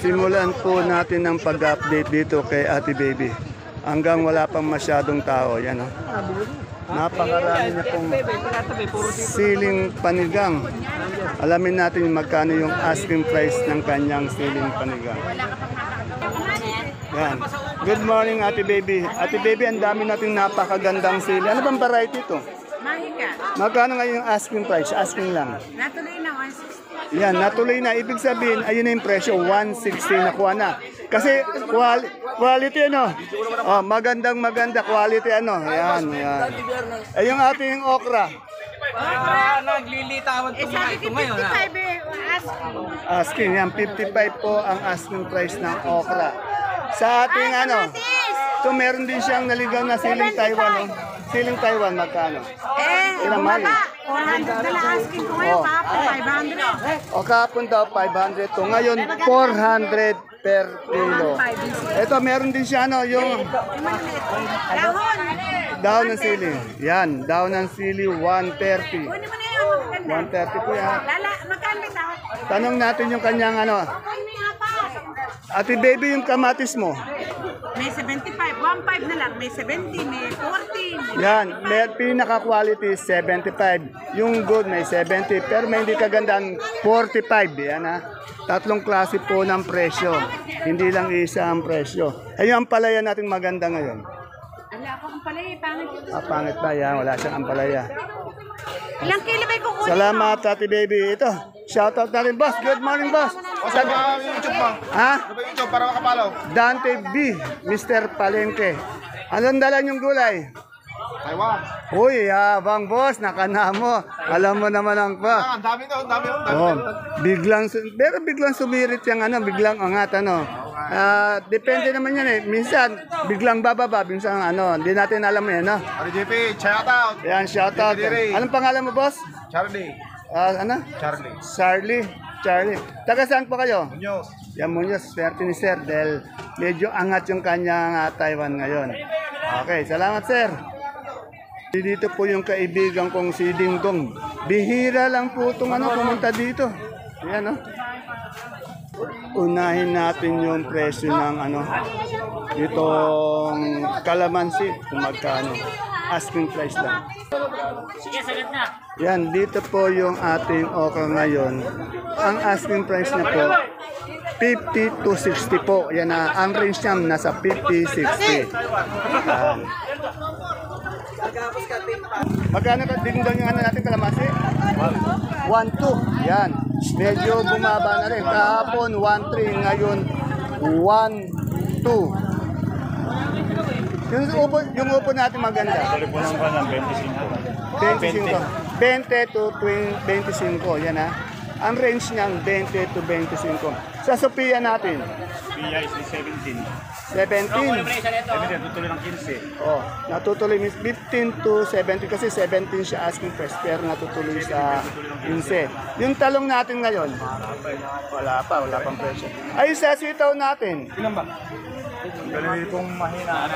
Simulan po natin ng pag-update dito kay Ate Baby. Hanggang wala pang masyadong tao. Yan o. Napakarami niya pong siling panigang. Alamin natin magkano yung asking price ng kanyang siling panigang. Yan. Good morning, Ate Baby. Ate Baby, ang dami nating napakagandang sili. Ano bang variety ito? Mahika. Magkano nga yung asking price? Asking lang. Natuloy na 160. Yan, natuloy na. Ibig sabihin, ayun na yung presyo, 160 nakuha na. Kasi quality ano? Oh, magandang quality ano. Yan, yan. Eh yung ating okra. Naglilitawan ito ngayon. 55 asking. Asking, yan, 55 po ang asking price ng okra. Sa ating ano, ito meron din siyang naligaw na siling Taiwan. Oh. Siling Taiwan, magkano? Ilang mali? 400 na asking ko ngayon, kahapon 500. O kahapon daw 500 to. Ngayon 400 per kilo. Ito meron din siya ano, yung daon ng sili. Yan, daon ng sili 130. 130 po yan. Tanong natin yung kanyang ano. Ate Baby, yung kamatis mo. May 75, 1.5 na lang. May 70, may 40. Yan, may pinaka-quality 75. Yung good may 70, pero may hindi kagandang 45. Yan ha. Tatlong klase po ng presyo. Hindi lang isa ang presyo. Ayun ang palaya natin maganda ngayon. Wala ako ang palaya, pangit ito. Pangit ba yan? Wala siyang ampalaya. Ilang kilo ba kukunin? Salamat, Ate Baby. Ito, shoutout natin, boss. Good morning, boss. Saan ba YouTube mo? Ha? Ano ba YouTube para makapalaw? Dante B, Mr. Palengke. Anong dala niyong gulay? Taiwan. Uy, bang boss, nakanamo. Alam mo naman ang pa. Ang dami to, ang dami. Oh, pero biglang sumirit yung ano, biglang angat ano. Depende naman yan eh. Minsan, biglang bababa, minsan ano, hindi natin alam yan, no? RJP, shout out. Yan, shoutout. Anong pangalan mo, boss? Charlie. Ano? Charlie. Charlie. Taga saan po kayo? Muñoz. Yan mo nyo, swerte ni sir dahil medyo angat yung kanyang Taiwan ngayon. Okay, salamat sir. Dito po yung kaibigan kong si Dingdong. Bihira lang po itong ano, pumunta dito. Yan o. Unahin natin yung presyo ng ano, itong kalamansi, kung magkano. Asking price lang. Yan, dito po yung ating okra ngayon. Ang asking price na po, 50 to 60 po. Yan na, ang range niya nasa 50, 60. Yan. Magkano ka dingdong yung ano natin kalamansi? 1.2. Yan. Medyo bumaba na rin. Kahapon 1.3, ngayon 1.2. Yung upo natin maganda. Sorry po lang pa ng 25. 20 to 25. Yan ha. Ang range niyang 20 to 25. Sa Sophia natin. PIA is 17. 17. 17, tutuloy ng 15. Oh, natutuloy 15 to 17 kasi 17 siya asking price pero natutuloy sa 15. Yung talong natin ngayon, wala pang presyo. Ay sa sitaw natin, ilan ba? Galing pong mahina,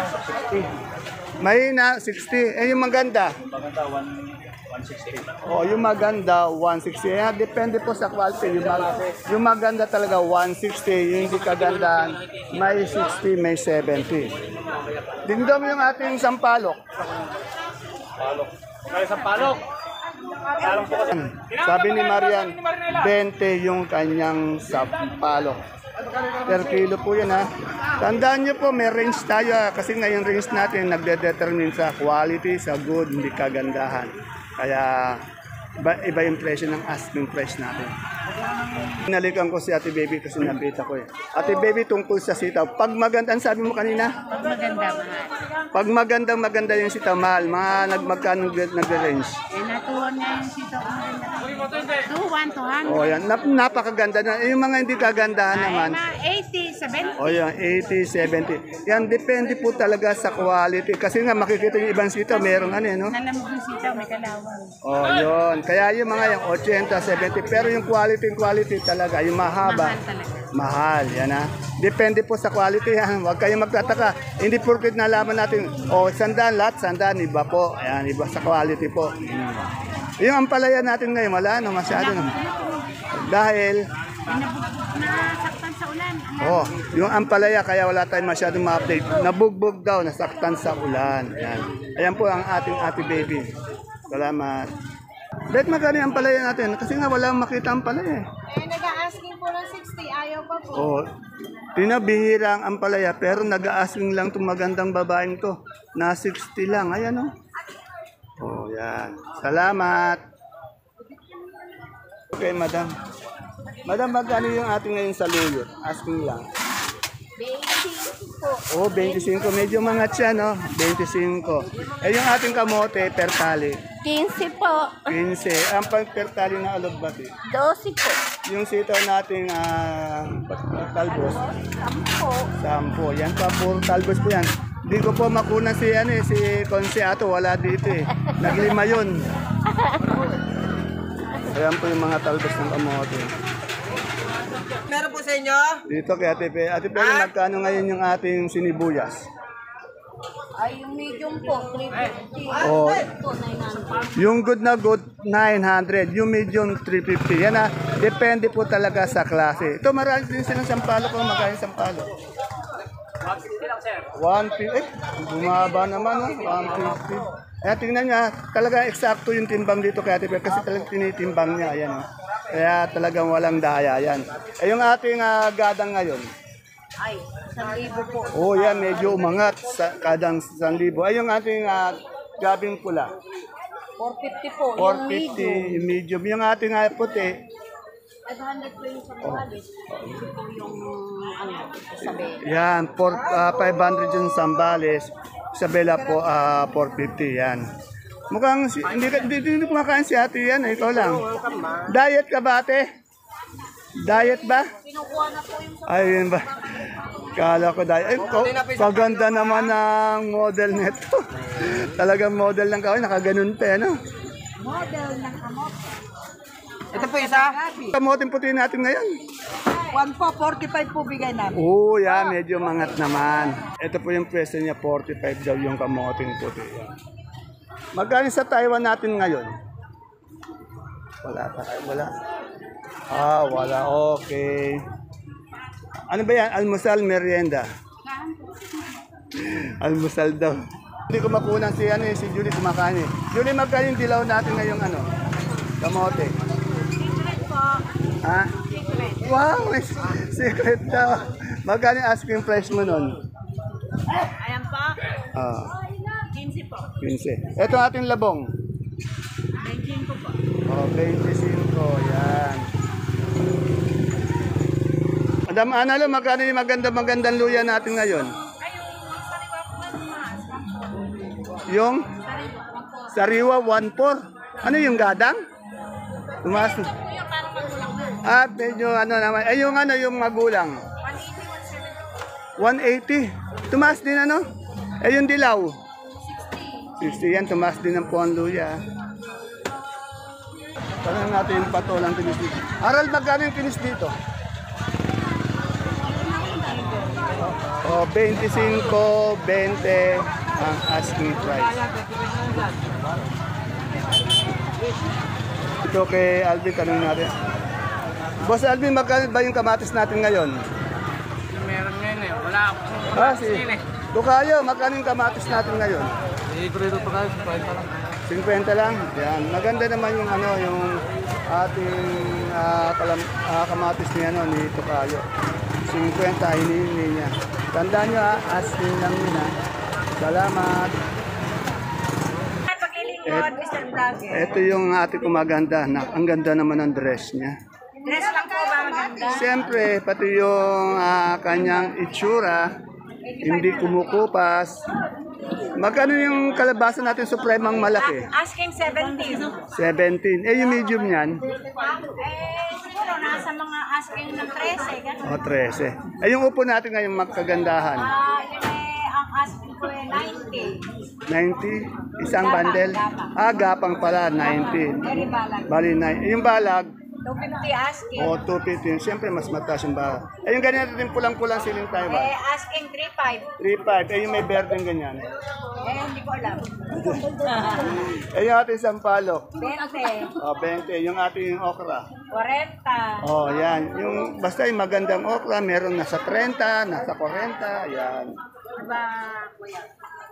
60. Mahina 60. Eh yung maganda, Maganda, 160. oh, yung maganda 160. Eh, depende po sa quality. Yung maganda talaga 160, yung hindi kaganda may 60, may 70. Dingdom yung ating sampalok. Kaya sa palok. Sabi ni Marian, 20 yung kanyang sampalok. Per kilo po yan ha. Tandaan nyo po, may range tayo kasi ngayon range natin nagde-determine sa quality, sa good, hindi kagandahan. Kaya iba yung presyo ng asking price natin. Pinalikan ko si Ate Baby kasi nabita ko eh. Ate Baby, tungkol sa sitaw. Pag maganda, ang sabi mo kanina? Pag maganda yung sitaw, mahal. Magkano nag-range? Natuwan niya yung sitaw ko na 200. O yan, napakaganda na. Yung mga hindi kagandahan naman. 80, 70. O yan, 80, 70. Yan, depende po talaga sa quality. Kasi nga makikita yung ibang sitaw, merong ano no? Nalamog yung sitaw, may kalawang. O yun, kaya yung mga yung 80, 70. Pero yung quality talaga, yung mahaba. Mahal talaga. Mahal, yan ha. Depende po sa quality yan. Huwag kayong magtataka. Hindi porket nalaman natin, sandaan lahat, sandaan, iba po. Ayan, iba sa quality po. Yung ampalaya natin ngayon, wala, no, masyado. No? Dahil, Nasaktan sa ulan. Oh, yung ampalaya kaya wala tayong masyadong ma-update. Nabugbog daw, nasaktan sa ulan. Ayan. Ayan po ang ating ate baby. Salamat. Bet magkano yung ampalaya natin? Kasi nga wala makita ang ampalaya. Nag-asking po ng 60, ayaw pa po. Oh, pinabihira ang ampalaya pero nag-aasking lang itong magandang babaeng to. Na 60 lang. Ayan oh. Oh, yan. Salamat. Okay, madam. Madam, magkano yung ating ngayon sa luyo? Asking lang. 25 po. Oh, 25. Medyo mangat siya, no? 25. Eh, yung ating kamote per tali. 15 po. 15. Ang pang per tali na alogbati. 12 po. Yung sitaw nating talbos. 10. Yan pa, puro talbos po yan. Hindi ko po makunan si, si Consiato. Wala dito eh. Naglima yun. Ayan po yung mga talbos ng kamote. Meron po sa inyo? Dito kay Ate Pe. Ate Pe, magkano ngayon yung ating sinibuyas? Ay, yung medium po, 350. Oh, Ito, 900. yung good na good, 900. Yung medium, 350. Yan na, depende po talaga sa klase. Ito, marami din silang sampalo kung magkano yung sampalo. 150. Eh, bumaba naman, no? 150. Ayan, tingnan niya, talaga eksakto yung timbang dito kay Ate Pe kasi talagang tinitimbang niya. Ayan, oh. Kaya talagang walang daya yan. Eh, yung ating gadang ngayon. Ay, 1,000 po. Oh, yan, medyo umangat sa kadang 1,000. Ay, yung ating gabing pula. 450 po. 450, yung medium. Yung ating puti, 500 po yung sambales. Ito po yung, sabi. yan, 500 yung sambales. Isabela po, 450, yan. Mukhang, hindi kumakain si ate yan, ikaw lang. Diet ka ba, ate? Diet ba? Pinukuha na po yung Ayun ba? Kala ko diet. Ay, kaganda naman ng model nito. Talagang model ng kawin, nakaganon pa, ano? model ng kamot. Ito po isa? Kamotin puti natin ngayon. 1 po, 45 po bigay namin. Oo, yan, medyo mangat naman. Ito po yung presyo niya, 45 daw yung kamoting puti. Magkano sa Taiwan natin ngayon? Wala pa tayo, wala. Wala, okay. Ano ba yan? Almusal, merienda? Almusal daw. Hindi ko makunan si, si Julie kumakain eh. Julie, magkano yung dilaw natin ngayong kamote? Secret po. Ha? Secret. Wow, may secret daw. Magkano yung asking price mo nun? Ayan po. 15 po. 15. Ito ating labong. 25 po. Oh, 25. Yan. Madam Ana, magkano yung magandang luya natin ngayon? Ay, yung sariwa po na mas. Yung sariwa 1.4. Ano yung gadang? Tumaas. Ito po yung parang magulang na. Medyo naman. Ay, yung magulang. 180, 180. Tumaas din Eh, yung dilaw. 60 yan, tumaas din ang puwan luya. Tanong natin yung patolang kinis dito. Aral, magkano yung kinis dito? 25, 20 ang asking price. Ito kay Alvin, tanong natin. Boss Alvin, magkano ba yung kamatis natin ngayon? Meron ngayon eh, wala ako. Dukayo, magkano yung kamatis natin ngayon? Ito pa kayo, 50 lang. 50 lang. Yan. Maganda naman yung yung ating kamatis ni ni Tokayo. 50 hinihingi niya. Tandaan nyo asking lang yun Salamat. Ito yung ating kumaganda. Ang ganda naman ng dress niya. Dress lang po ba maganda? Siyempre, pati yung kanyang itsura, hindi kumukupas. Magkano yung kalabasa natin supremang malaki? Asking 17. 17. Eh, yung medium niyan? Siguro nasa mga asking ng 13. Ganun. O, 13. Eh, yung upo natin ngayong magkagandahan? Yun ang asking ko 90. 90? Isang bundle? Gapang. Gapang pala, 90. Very balag. Bali, yung balag, 250 asking. O, 250. Siyempre, mas mataas yung ba. Eh, yung ganyan natin pulang-pulang siling Taiwan. Asking 3.5. 3.5. Eh, yung may berdeng ganyan. Hindi ko alam. Eh, yung ating sampalok. 20. O, 20. Yung ating okra. 40. Oh, yan. Yung basta yung magandang okra, meron nasa 30, nasa 40, yan. Diba, kuya?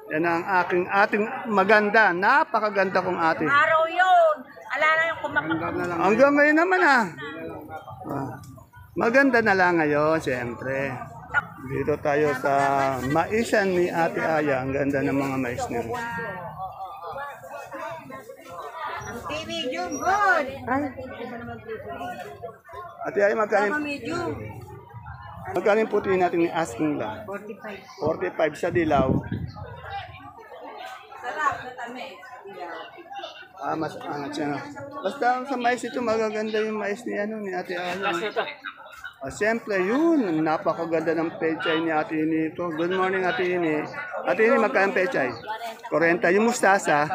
Yan ang ating maganda, napakaganda kong ating. Araw yun. Ala na yung kumapak. Hanggang ngayon naman ah. Maganda na lang ngayon, siyempre. Dito tayo sa maisan ni Ate Aya. Ang ganda ng mga mais niya. TV, June, good. Ate Aya, magkano Medium. yung puti natin ni asking lang? 45. 45 sa dilaw. Sarap na tamis. Mas angat siya. Basta sa mais ito, magaganda yung mais ni, ni Ate Aya. Siyempre, yun. Napakaganda ng pechay ni Ate Ini ito. Good morning, Ate Ini. Ate Ini, magkano pechay? 40. Yung mustasa?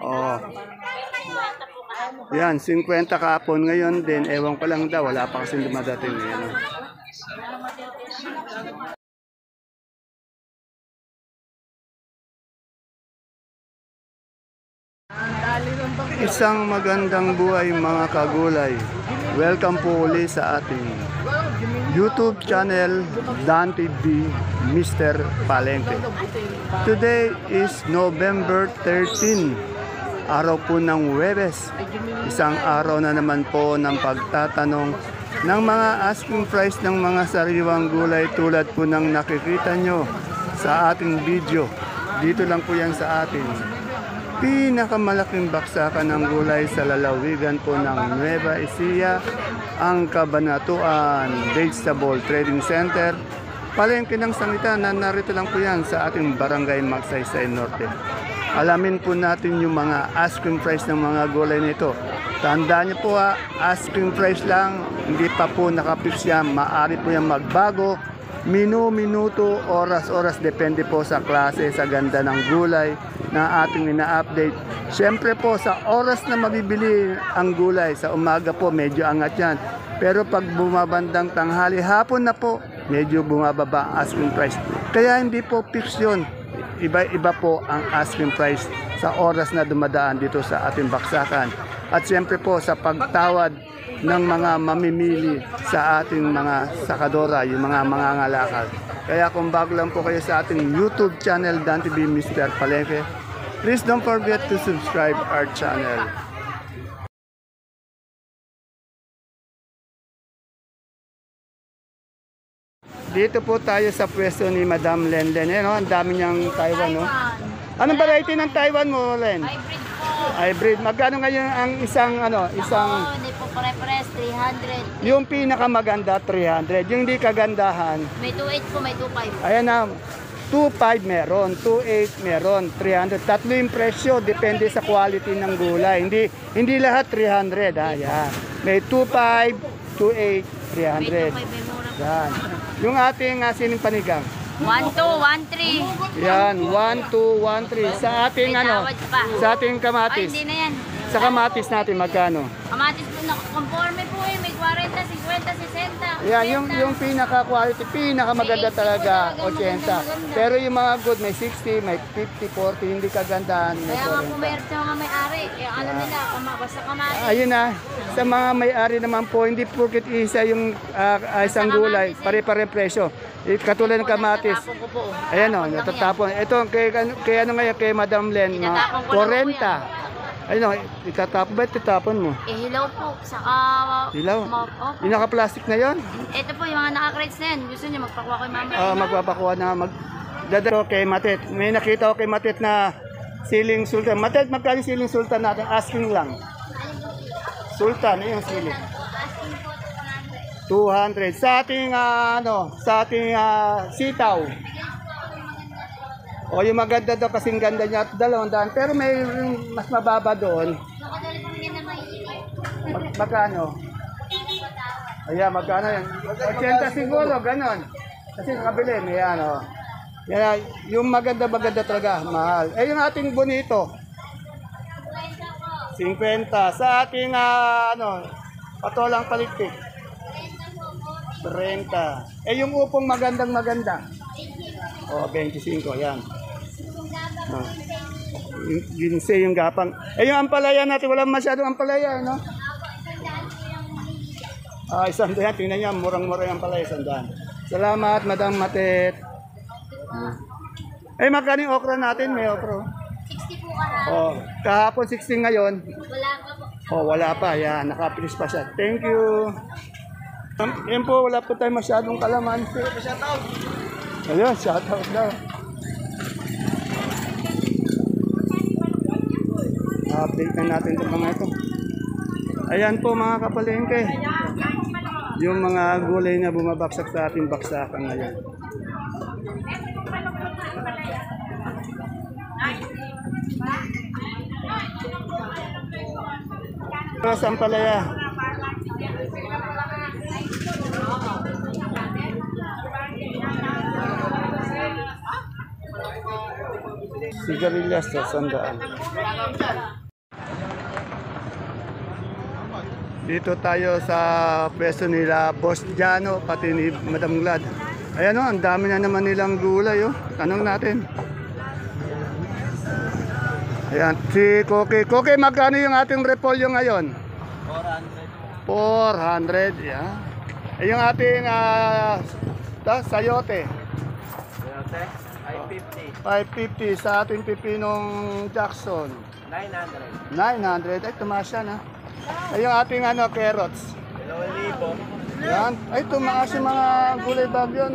Oh. Yan, 50 kapon ngayon din. Ewan ko lang daw, wala pa kasing dumadating ngayon. Isang magandang buhay mga kagulay. Welcome po uli sa ating YouTube channel Dan TV Mr. Palengke. Today is November 13, araw po ng Huwebes. Isang araw na naman po ng pagtatanong ng mga asking price ng mga sariwang gulay tulad po ng nakikita nyo sa ating video. Dito lang po yan sa atin. Pinakamalaking baksakan ng gulay sa lalawigan po ng Nueva Ecija, ang Cabanatuan Vegetable Trading Center. Palengke ng sangitan na narito lang po yan sa ating Barangay Magsaysay Norte. Alamin po natin yung mga asking price ng mga gulay nito. Tandaan niyo po asking price lang, hindi pa po nakapix yan. Maaari po yan magbago. Minuto, oras, depende po sa klase, sa ganda ng gulay na ating ina-update. Siyempre po, sa oras na mabibili ang gulay, sa umaga po, medyo angat yan. Pero pag bumabandang tanghali, hapon na po, medyo bumababa ang asking price. Kaya hindi po fix yun. Iba-iba po ang asking price sa oras na dumadaan dito sa ating baksakan. At siyempre po, sa pagtawad ng mga mamimili sa ating mga sakadora, yung mga mangangalakal. Kaya kung bago lang po kayo sa ating YouTube channel, Dan TV Mr. Palengke, please don't forget to subscribe our channel. Dito po tayo sa pwesto ni Madam Lenlen. Ang dami niyang Taiwan. No? Anong variety ng Taiwan mo, Len? Hybrid po. Hybrid. Magkano ngayon ang isang Hindi po pare-pares, 300. yung pinakamaganda 300, yung di kagandahan. May 2.8 po, may 2.5. Ayan na, 2.5 meron, 2.8 meron, 300. Tatlo yung presyo, depende sa quality ng gulay. Hindi lahat 300, ha. Yan. May 2.5, 2.8, 300. 2.5 may mura po. Yan. Yung ating sining panigang. 1.2, 1.3. Yan, 1, 2, 1, 3. Sa ating May tawad pa. sa ating Ay, kamatis. hindi na yan. Sa kamatis natin magkano? Kamatis po, conforme po eh. May 40, 50, 60. Yan, yung pinaka-quality, pinakamaganda talaga, 80. Pero yung mga good, may 60, may 50, 40, hindi kagandahan, may Kaya nga po 40. mayroon sa mga may-ari. Eh, ano nila, basta kamatis. Ayun na, sa mga may-ari naman po, hindi porket isa yung isang gulay, pare-pare presyo. Katulad ng kamatis. Tatapon ko po. Ayan o, Tapon lang natatapon. Ito, kay ano ngayon, kay Madam Len, Tinatapon ko lang po 40. Ayun o, itatapon ba? Itatapon mo? Eh, hilaw po. Saka... Hilaw? Opo. Yung naka-plastic na yon? Ito po, yung mga naka-crates na yan. Gusto niyo magpakuha kay mama. Magpapakuha na dadalo kay Matet. May nakita ko kay Matet na siling sultan. Matet, magkano yung siling sultan natin? Asking lang. Sultan, yung siling. 200. Sa ating sitaw. O yung maganda daw kasing ganda niya at 200. Pero may mas mababa doon. Nakadali po niya na may Magkano? Ayan, magkano yan? 80 siguro, ganon. Kasi nakabili, may ano. Yan, yung maganda talaga, mahal. Eh, yung ating bonito. 50. Sa ating patolang palikpik. 30. Yung upong maganda. 25, yan. Ginse yung gapang. Yung ampalaya natin, wala masyadong ampalaya, no? Isang daan. Tingnan niya, murang-mura yung ampalaya, 100. Salamat, Madam Matet. Magkano yung okra natin? May okra. 60 po ka Kahapon 16 ngayon. Wala pa po. Wala pa. Yan, nakapilis pa siya. Thank you. Yan po, wala po tayo masyadong kalamansi. Ayun, shoutout daw. Update na natin itong mga ito. Ayan po mga kapalengke. Yung mga gulay na bumabaksak sa ating baksakan ngayon. Terus ang palaya. Sigarilyas sa 100. Dito tayo sa pwesto nila Boss Jano pati ni Madam Glad. Ayan ang dami na naman nilang gulay Tanong natin. Ayan, si Koki. Koki, magkano yung ating repolyo ngayon? 400. Yan. Yung ating sayote. 550 sa ating pipinong Jackson. 900. Ay, tumaas yan yung ating carrots. 2,000. Yan. Ay, tumaas yung mga gulay bagyo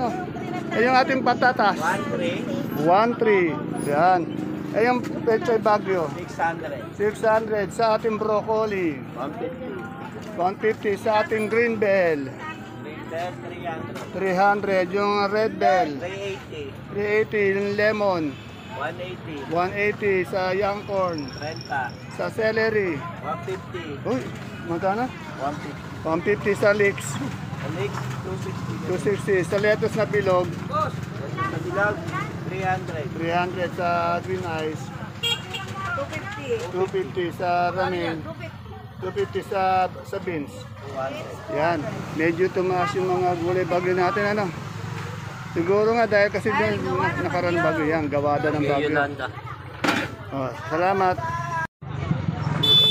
yung ating patatas. 1,300. Yan. Yung pechay bagyo. 600. Sa ating broccoli. 150 sa ating green bell. 300 yung red bell. 380 yung lemon. 180 sa young corn. Sa celery. 150. Uy, magkano? 150 sa leeks. 260 sa lettuce na bilog. 300 sa green ice. 250 sa ramen. 250 sa beans. Yan. Medyo tumaas yung mga gulay bagyo natin Siguro nga dahil kasi nakaraan bagyo yan. Gawada ng bagyo. Salamat.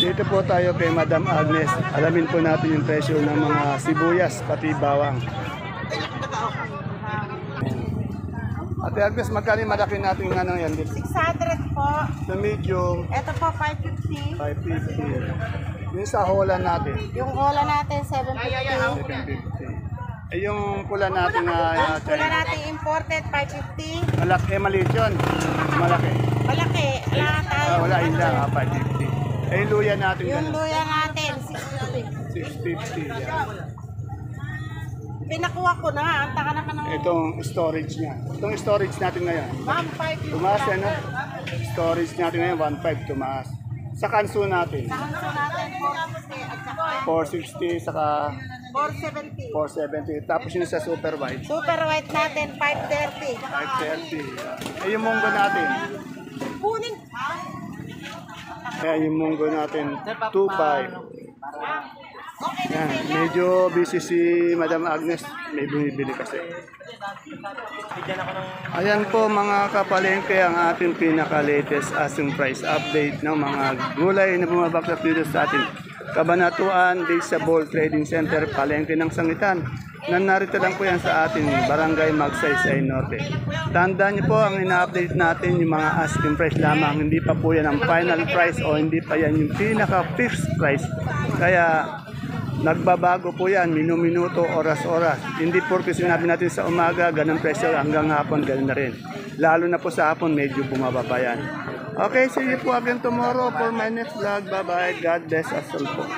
Dito po tayo kay Madam Agnes. Alamin po natin yung presyo ng mga sibuyas pati bawang. Ate Agnes, magkano malaki natin yan? 600 po. Sa medium, Ito po, 550. 550. Yung sa hola natin, Yung cola natin, 750. 750. Yung pula natin na Cola natin imported, 550. malaki, maliit yun. Malaki. Malaki, wala tayo. Wala, yun lang, 550. Yung luya natin Yung yan, luya natin, 650. 650. Yan. Pinakuha ko na, anta ka naman ng Itong storage niya. Itong storage natin ngayon. 1.5 yung Tumaas Storage natin ngayon, 1.5 tumaas. Sa kanso natin, Kanso natin, 460 at saka 460, saka 470. 470. Tapos yun sa super white, Super white natin, 530. 530. Yung munggo natin, Kunin. kaya yung munggo natin, 2.5. Yan, medyo busy si Madam Agnes, may bumibili kasi. Ayan po mga kapalengke ang ating pinaka-latest asking price update ng mga gulay na bumabagsak dito sa ating Kabanatuan Vegetable Trading Center, Palengke ng Sangitan. Narito lang po yan sa ating Barangay Magsaysay Norte. Tandaan niyo po ang ina-update natin yung mga asking price lamang. Hindi pa po yan ang final price o hindi pa yan yung pinaka-fixed price. Kaya nagbabago po yan, minuminuto, oras-oras. Hindi porke sinabi natin sa umaga, ganang presyo hanggang hapon, ganun na rin. Lalo na po sa hapon, medyo bumaba pa yan. Okay, see you po again tomorrow for my next vlog. Bye-bye. God bless us all po.